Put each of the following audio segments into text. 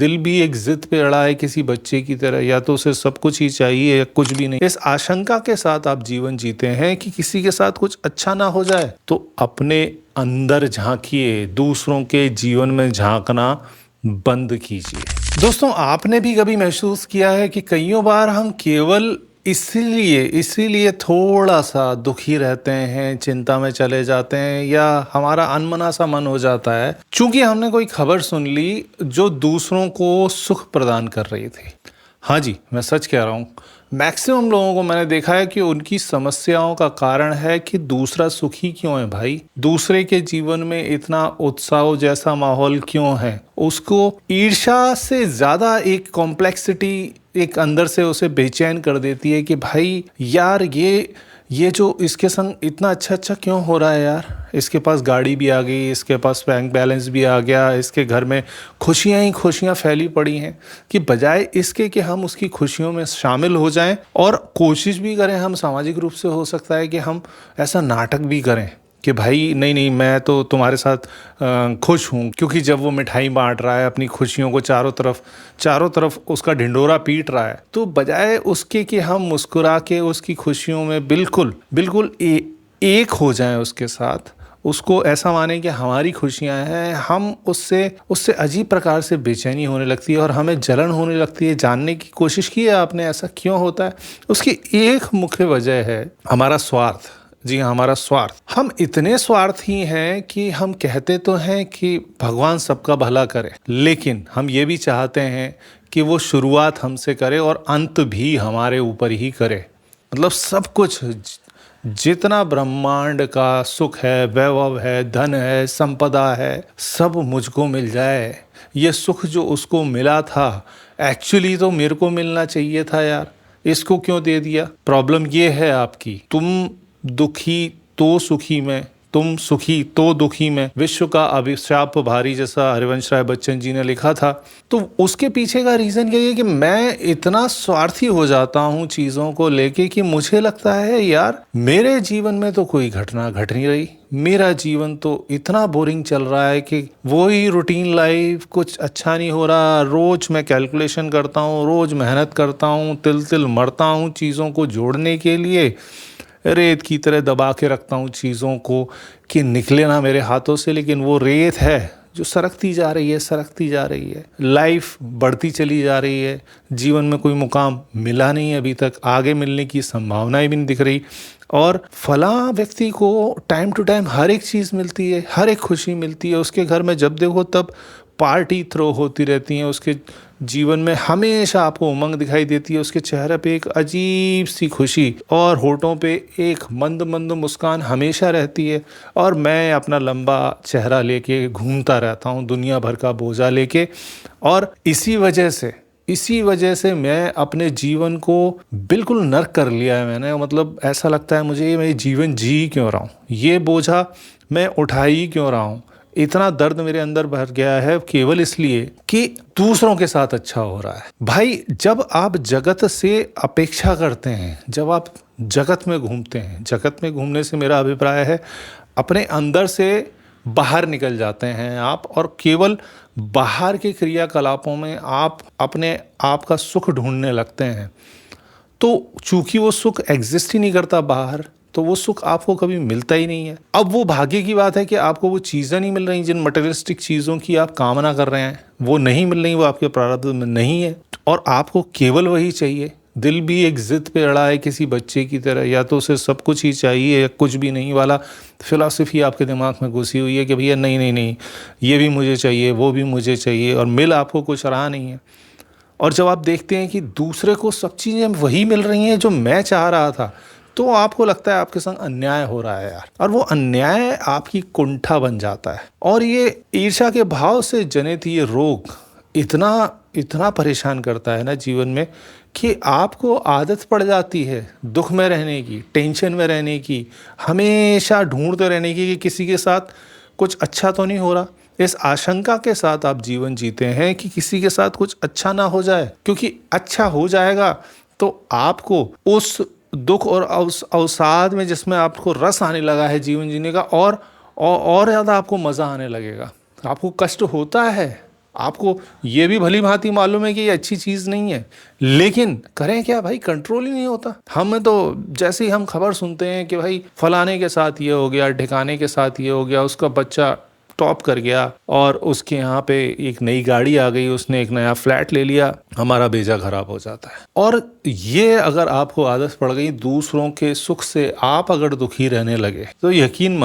दिल भी एक जिद पे अड़ा है किसी बच्चे की तरह, या तो उसे सब कुछ ही चाहिए या कुछ भी नहीं। इस आशंका के साथ आप जीवन जीते हैं कि किसी के साथ कुछ अच्छा ना हो जाए। तो अपने अंदर झांकिए, दूसरों के जीवन में झांकना बंद कीजिए। दोस्तों, आपने भी कभी महसूस किया है कि कईयों बार हम केवल इसीलिए थोड़ा सा दुखी रहते हैं, चिंता में चले जाते हैं, या हमारा अनमना सा मन हो जाता है क्योंकि हमने कोई खबर सुन ली जो दूसरों को सुख प्रदान कर रही थी। हाँ जी, मैं सच कह रहा हूँ। मैक्सिमम लोगों को मैंने देखा है कि उनकी समस्याओं का कारण है कि दूसरा सुखी क्यों है भाई, दूसरे के जीवन में इतना उत्साह जैसा माहौल क्यों है। उसको ईर्ष्या से ज्यादा एक कॉम्प्लेक्सिटी एक अंदर से उसे बेचैन कर देती है कि भाई यार ये जो इसके संग इतना अच्छा क्यों हो रहा है यार। इसके पास गाड़ी भी आ गई, इसके पास बैंक बैलेंस भी आ गया, इसके घर में खुशियां ही खुशियां फैली पड़ी हैं, कि बजाय इसके कि हम उसकी खुशियों में शामिल हो जाएं और कोशिश भी करें, हम सामाजिक रूप से हो सकता है कि हम ऐसा नाटक भी करें कि भाई नहीं मैं तो तुम्हारे साथ खुश हूँ, क्योंकि जब वो मिठाई बांट रहा है अपनी खुशियों को चारों तरफ उसका ढिंडोरा पीट रहा है, तो बजाय उसके कि हम मुस्कुरा के उसकी खुशियों में बिल्कुल एक हो जाएं उसके साथ, उसको ऐसा माने कि हमारी खुशियां हैं, हम उससे अजीब प्रकार से बेचैनी होने लगती है और हमें जलन होने लगती है। जानने की कोशिश की है आपने ऐसा क्यों होता है? उसकी एक मुख्य वजह है हमारा स्वार्थ। जी हाँ, हमारा स्वार्थ। हम इतने स्वार्थी हैं कि हम कहते तो हैं कि भगवान सबका भला करे, लेकिन हम ये भी चाहते हैं कि वो शुरुआत हमसे करे और अंत भी हमारे ऊपर ही करे। मतलब सब कुछ, जितना ब्रह्मांड का सुख है, वैभव है, धन है, संपदा है, सब मुझको मिल जाए। ये सुख जो उसको मिला था एक्चुअली तो मेरे को मिलना चाहिए था यार, इसको क्यों दे दिया? प्रॉब्लम ये है आपकी, तुम दुखी तो सुखी में, तुम सुखी तो दुखी में, विश्व का अभिशाप भारी, जैसा हरिवंश राय बच्चन जी ने लिखा था। तो उसके पीछे का रीजन यही है कि मैं इतना स्वार्थी हो जाता हूँ चीजों को लेके कि मुझे लगता है यार मेरे जीवन में तो कोई घटना घट नहीं रही, मेरा जीवन तो इतना बोरिंग चल रहा है कि वही रूटीन लाइफ, कुछ अच्छा नहीं हो रहा। रोज मैं कैलकुलेशन करता हूँ, रोज मेहनत करता हूँ, तिल मरता हूँ चीजों को जोड़ने के लिए, रेत की तरह दबा के रखता हूँ चीज़ों को कि निकले ना मेरे हाथों से, लेकिन वो रेत है जो सरकती जा रही है। लाइफ बढ़ती चली जा रही है, जीवन में कोई मुकाम मिला नहीं अभी तक, आगे मिलने की संभावनाएं भी नहीं दिख रही। और फला व्यक्ति को टाइम टू टाइम हर एक चीज़ मिलती है, हर एक खुशी मिलती है, उसके घर में जब देखो तब पार्टी थ्रो होती रहती हैं, उसके जीवन में हमेशा आपको उमंग दिखाई देती है, उसके चेहरे पे एक अजीब सी खुशी और होठों पे एक मंद मुस्कान हमेशा रहती है। और मैं अपना लंबा चेहरा लेके घूमता रहता हूँ दुनिया भर का बोझा लेके, और इसी वजह से मैं अपने जीवन को बिल्कुल नर्क कर लिया है मैंने। मतलब ऐसा लगता है मुझे मैं जीवन जी क्यों रहा हूँ, ये बोझा मैं उठा ही क्यों रहा हूँ। इतना दर्द मेरे अंदर भर गया है केवल इसलिए कि दूसरों के साथ अच्छा हो रहा है। भाई, जब आप जगत से अपेक्षा करते हैं, जब आप जगत में घूमते हैं, जगत में घूमने से मेरा अभिप्राय है अपने अंदर से बाहर निकल जाते हैं आप, और केवल बाहर के क्रियाकलापों में आप अपने आप का सुख ढूंढने लगते हैं। तो चूंकि वो सुख एग्जिस्ट ही नहीं करता बाहर, तो वो सुख आपको कभी मिलता ही नहीं है। अब वो भाग्य की बात है कि आपको वो चीज़ें नहीं मिल रही जिन मटेरियलिस्टिक चीज़ों की आप कामना कर रहे हैं, वो नहीं मिल रही, वो आपके प्रारब्ध में नहीं है, और आपको केवल वही चाहिए। दिल भी एक जिद पे अड़ा है किसी बच्चे की तरह, या तो उसे सब कुछ ही चाहिए या कुछ भी नहीं वाला फिलॉसफी आपके दिमाग में घुसी हुई है कि भैया नहीं, ये भी मुझे चाहिए, वो भी मुझे चाहिए, और मिल आपको कुछ रहा नहीं है। और जब आप देखते हैं कि दूसरे को सब चीज़ें वही मिल रही हैं जो मैं चाह रहा था, तो आपको लगता है आपके संग अन्याय हो रहा है यार, और वो अन्याय आपकी कुंठा बन जाता है। और ये ईर्ष्या के भाव से जनित ये रोग इतना परेशान करता है ना जीवन में कि आपको आदत पड़ जाती है दुख में रहने की, टेंशन में रहने की, हमेशा ढूंढते रहने की कि किसी के साथ कुछ अच्छा तो नहीं हो रहा। इस आशंका के साथ आप जीवन जीते हैं कि किसी के साथ कुछ अच्छा ना हो जाए, क्योंकि अच्छा हो जाएगा तो आपको उस दुख और अवसाद में जिसमें आपको रस आने लगा है जीवन जीने का, और ज़्यादा आपको मज़ा आने लगेगा। आपको कष्ट होता है, आपको ये भी भली भांति मालूम है कि ये अच्छी चीज़ नहीं है, लेकिन करें क्या भाई, कंट्रोल ही नहीं होता। हमें तो जैसे ही हम खबर सुनते हैं कि भाई फलाने के साथ ये हो गया, ठिकाने के साथ ये हो गया, उसका बच्चा टॉप कर गया और उसके यहाँ पे एक नई गाड़ी आ गई, उसने एक नया फ्लैट ले लिया, हमारा बेजा खराब हो जाता है। और ये अगर आपको आदत पड़ गई दूसरों के सुख से आप अगर दुखी रहने लगे तो यकीन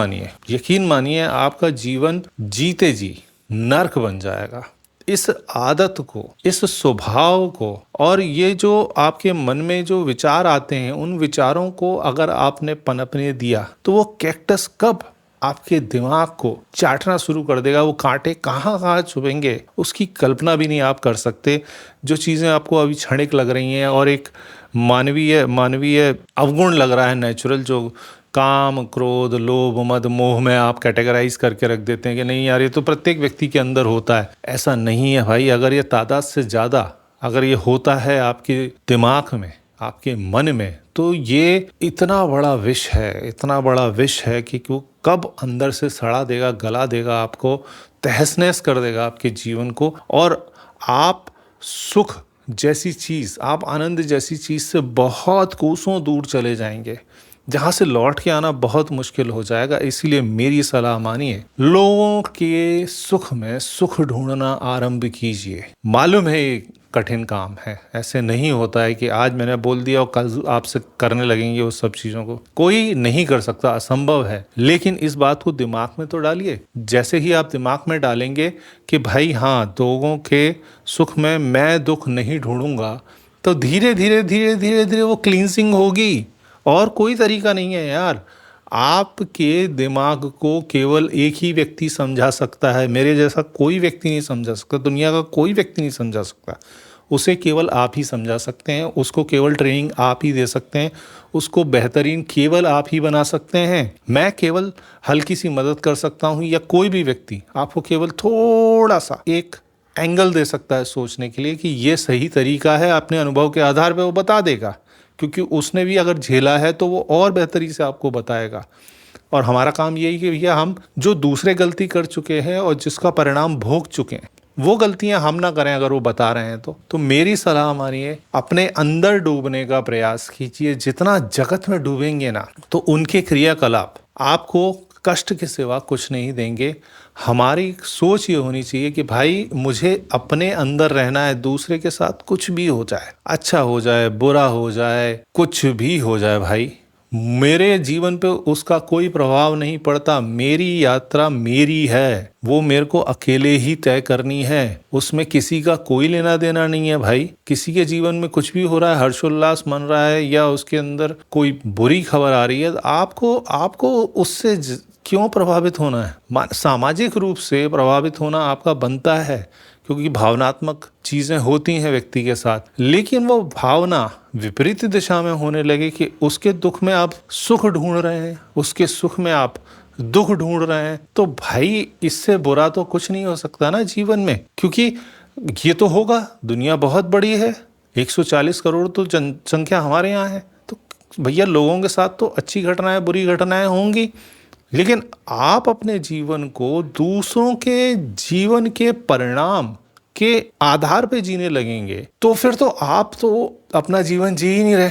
मानिए आपका जीवन जीते जी नर्क बन जाएगा। इस आदत को, इस स्वभाव को और ये जो आपके मन में जो विचार आते हैं, उन विचारों को अगर आपने पनपने दिया तो वो कैक्टस कब आपके दिमाग को चाटना शुरू कर देगा, वो कांटे कहाँ कहाँ चुभेंगे उसकी कल्पना भी नहीं आप कर सकते। जो चीज़ें आपको अभी क्षणिक लग रही हैं और एक मानवीय अवगुण लग रहा है, नेचुरल, जो काम, क्रोध, लोभ, मद, मोह में आप कैटेगराइज करके रख देते हैं कि नहीं यार ये तो प्रत्येक व्यक्ति के अंदर होता है। ऐसा नहीं है भाई। अगर ये तादाद से ज़्यादा अगर ये होता है आपके दिमाग में, आपके मन में, तो ये इतना बड़ा विष है कि वो कब अंदर से सड़ा देगा, गला देगा आपको, तहस नहस कर देगा आपके जीवन को। और आप सुख जैसी चीज़, आप आनंद जैसी चीज़ से बहुत कोसों दूर चले जाएंगे, जहाँ से लौट के आना बहुत मुश्किल हो जाएगा। इसीलिए मेरी सलाह मानिए, लोगों के सुख में सुख ढूंढना आरंभ कीजिए। मालूम है ये कठिन काम है, ऐसे नहीं होता है कि आज मैंने बोल दिया और कल आपसे करने लगेंगे उस सब चीज़ों को। कोई नहीं कर सकता, असंभव है। लेकिन इस बात को दिमाग में तो डालिए। जैसे ही आप दिमाग में डालेंगे कि भाई हाँ, लोगों के सुख में मैं दुख नहीं ढूंढूंगा, तो धीरे धीरे वो क्लींसिंग होगी। और कोई तरीका नहीं है यार। आपके दिमाग को केवल एक ही व्यक्ति समझा सकता है, मेरे जैसा कोई व्यक्ति नहीं समझा सकता, दुनिया का कोई व्यक्ति नहीं समझा सकता। उसे केवल आप ही समझा सकते हैं, उसको केवल ट्रेनिंग आप ही दे सकते हैं, उसको बेहतरीन केवल आप ही बना सकते हैं। मैं केवल हल्की सी मदद कर सकता हूँ, या कोई भी व्यक्ति आपको केवल थोड़ा सा एक एंगल दे सकता है सोचने के लिए कि ये सही तरीका है। अपने अनुभव के आधार पर वो बता देगा, क्योंकि उसने भी अगर झेला है तो वो और बेहतरी से आपको बताएगा। और हमारा काम यही कि भैया हम जो दूसरे गलती कर चुके हैं और जिसका परिणाम भोग चुके हैं, वो गलतियां हम ना करें अगर वो बता रहे हैं तो मेरी सलाह मानिए, अपने अंदर डूबने का प्रयास कीजिए। जितना जगत में डूबेंगे ना, तो उनके क्रियाकलाप आपको कष्ट के सिवा कुछ नहीं देंगे। हमारी सोच ये होनी चाहिए कि भाई मुझे अपने अंदर रहना है, दूसरे के साथ कुछ भी हो जाए, अच्छा हो जाए, बुरा हो जाए, कुछ भी हो जाए भाई, मेरे जीवन पे उसका कोई प्रभाव नहीं पड़ता। मेरी यात्रा मेरी है, वो मेरे को अकेले ही तय करनी है, उसमें किसी का कोई लेना देना नहीं है भाई। किसी के जीवन में कुछ भी हो रहा है, हर्षोल्लास मन रहा है या उसके अंदर कोई बुरी खबर आ रही है, आपको उससे क्यों प्रभावित होना है? सामाजिक रूप से प्रभावित होना आपका बनता है, क्योंकि भावनात्मक चीज़ें होती हैं व्यक्ति के साथ। लेकिन वो भावना विपरीत दिशा में होने लगे कि उसके दुख में आप सुख ढूंढ रहे हैं, उसके सुख में आप दुख ढूंढ रहे हैं, तो भाई इससे बुरा तो कुछ नहीं हो सकता ना जीवन में। क्योंकि ये तो होगा, दुनिया बहुत बड़ी है, 140 करोड़ तो जनसंख्या हमारे यहाँ है, तो भैया लोगों के साथ तो अच्छी घटनाएं, बुरी घटनाएं होंगी। लेकिन आप अपने जीवन को दूसरों के जीवन के परिणाम के आधार पे जीने लगेंगे, तो फिर तो आप तो अपना जीवन जी ही नहीं रहे।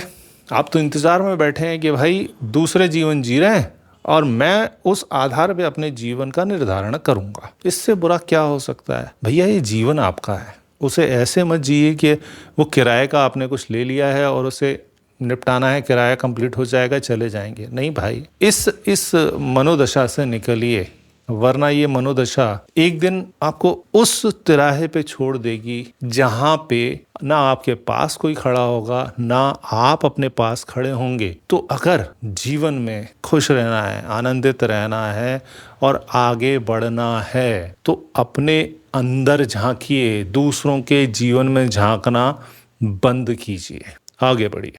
आप तो इंतजार में बैठे हैं कि भाई दूसरे जीवन जी रहे हैं और मैं उस आधार पे अपने जीवन का निर्धारण करूंगा। इससे बुरा क्या हो सकता है? भैया ये जीवन आपका है, उसे ऐसे मत जिए कि वो किराए का आपने कुछ ले लिया है और उसे निपटाना है, किराया कंप्लीट हो जाएगा चले जाएंगे। नहीं भाई, इस मनोदशा से निकलिए, वरना ये मनोदशा एक दिन आपको उस तिराहे पे छोड़ देगी जहां पे ना आपके पास कोई खड़ा होगा, ना आप अपने पास खड़े होंगे। तो अगर जीवन में खुश रहना है, आनंदित रहना है और आगे बढ़ना है, तो अपने अंदर झांकिए, दूसरों के जीवन में झांकना बंद कीजिए, आगे बढ़िए।